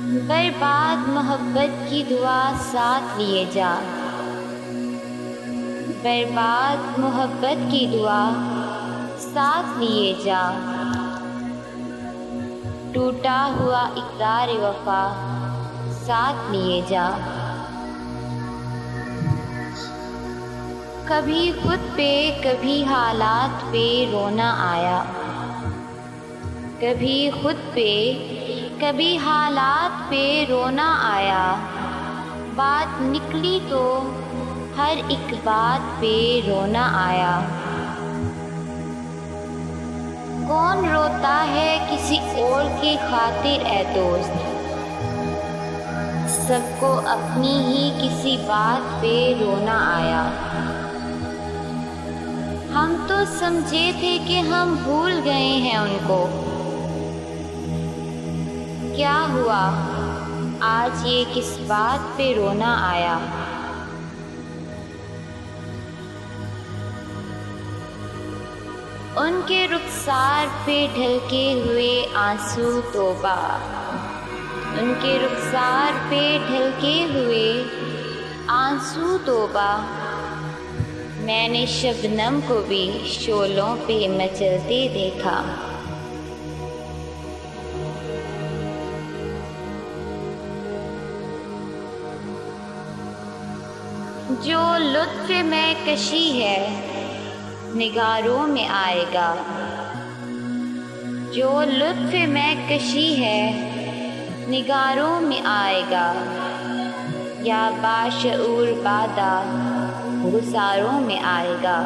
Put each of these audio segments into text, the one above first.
برباد محبت کی دعا ساتھ لیے جا، برباد محبت کی دعا ساتھ لیے جا، ٹوٹا ہوا اقرار وفا ساتھ لیے جا۔ کبھی خود پہ کبھی حالات پہ رونا آیا، کبھی خود پہ کبھی حالات پہ رونا آیا، بات نکلی تو ہر ایک بات پہ رونا آیا۔ کون روتا ہے کسی اور کی خاطر اے دوست، سب کو اپنی ہی کسی بات پہ رونا آیا۔ ہم تو سمجھے تھے کہ ہم بھول گئے ہیں ان کو، کیا ہوا آج یہ کس بات پہ رونا آیا۔ ان کے رخسار پہ ڈھلکے ہوئے آنسو توبہ، ان کے رخسار پہ ڈھلکے ہوئے آنسو توبہ، میں نے شبنم کو بھی شعلوں پہ مچلتے دیکھا۔ جو لطف میں کشی ہے نگاروں میں آئے گا، جو لطف میں کشی ہے نگاروں میں آئے گا، یا باشعور بادہ گساروں میں آئے گا۔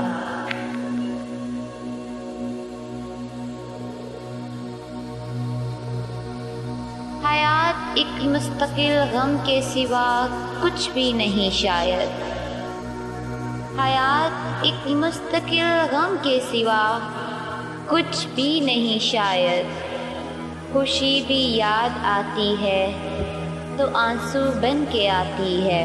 حیات ایک مستقل غم کے سوا کچھ بھی نہیں شاید، حیات ایک مستقل غم کے سوا کچھ بھی نہیں شاید، خوشی بھی یاد آتی ہے تو آنسو بن کے آتی ہے۔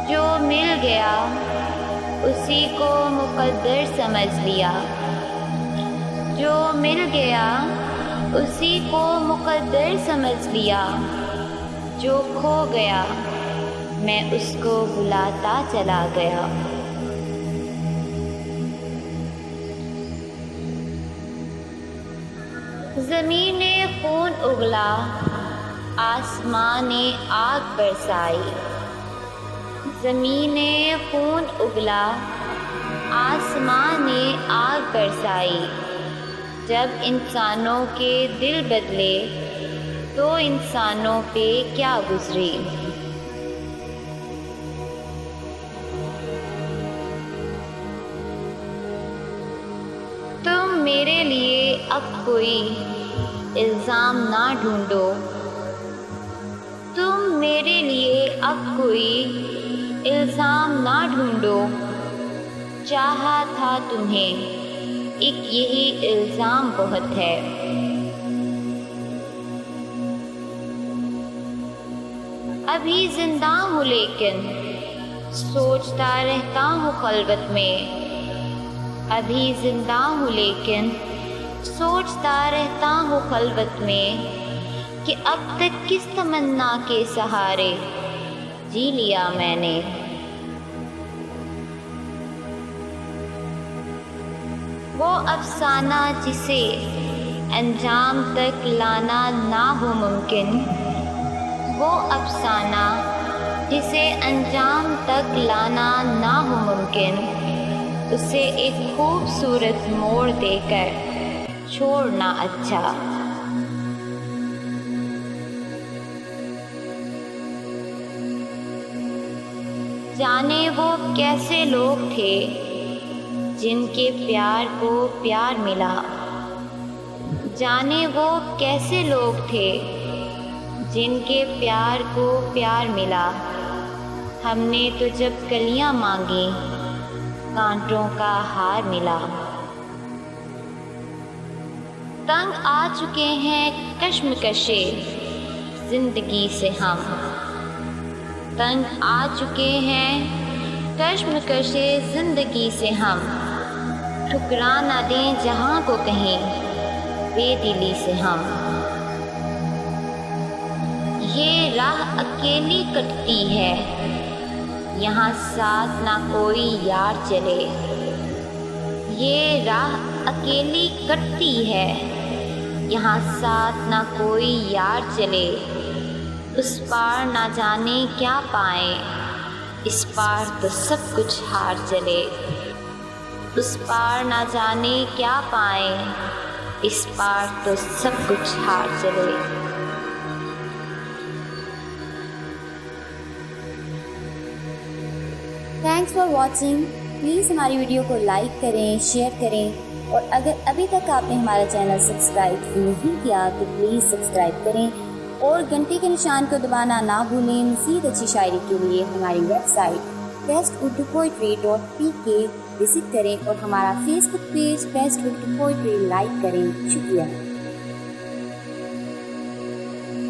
جو مل گیا اسی کو مقدر سمجھ لیا، جو مل گیا اسی کو مقدر سمجھ لیا، جو کھو گیا میں اس کو بلاتا چلا گیا۔ زمین نے خون اگلا، آسمان نے آگ برسائی، زمین نے خون اگلا، آسمان نے آگ برسائی، جب انسانوں کے دل بدلے تو انسانوں پہ کیا گزری۔ تم میرے لیے اب کوئی الزام نہ ڈھونڈو، تم میرے لیے اب کوئی الزام نہ ڈھونڈو، چاہا تھا تمہیں ایک یہی الزام بہت ہے۔ ابھی زندہ ہوں لیکن سوچتا رہتا ہوں خلوت میں، ابھی زندہ ہوں لیکن سوچتا رہتا ہوں خلوت میں، کہ اب تک کس تمنا کے سہارے جی لیا میں نے۔ وہ افسانہ جسے انجام تک لانا نہ ہو ممکن، وہ افسانہ جسے انجام تک لانا نہ ہو ممکن، اسے ایک خوبصورت موڑ دے کر چھوڑنا اچھا۔ جانے وہ کیسے لوگ تھے جن کے پیار کو پیار ملا، جانے وہ کیسے لوگ تھے جن کے پیار کو پیار ملا، ہم نے تو جب کلیاں مانگی کانٹوں کا ہار ملا۔ تنگ آ چکے ہیں کشمکشے زندگی سے ہم، تنگ آ چکے ہیں کشمکشے زندگی سے ہم، ٹھکرا نہ دیں جہاں کو کہیں بے دلی سے ہم۔ یہ راہ اکیلی کٹتی ہے، یہاں ساتھ نہ کوئی یار چلے۔ یہ راہ اکیلی کٹتی ہے، یہاں ساتھ نہ کوئی یار چلے۔ اس پار نہ جانے کیا پائیں، اس پار تو سب کچھ ہار چلے۔ اس پار نہ جانے کیا پائیں، اس پار تو سب کچھ ہار چلے۔ Thanks for watching. پلیز ہماری ویڈیو کو لائک کریں، شیئر کریں، اور اگر ابھی تک آپ نے ہمارا چینل سبسکرائب نہیں کیا تو پلیز سبسکرائب کریں اور گھنٹی کے نشان کو دبانا نہ بھولیں۔ مزید اچھی شاعری کے لیے ہماری ویب سائٹ besturdupoetry.pk وزٹ کریں اور ہمارا Facebook page best Urdu poetry like کریں۔ شکریہ۔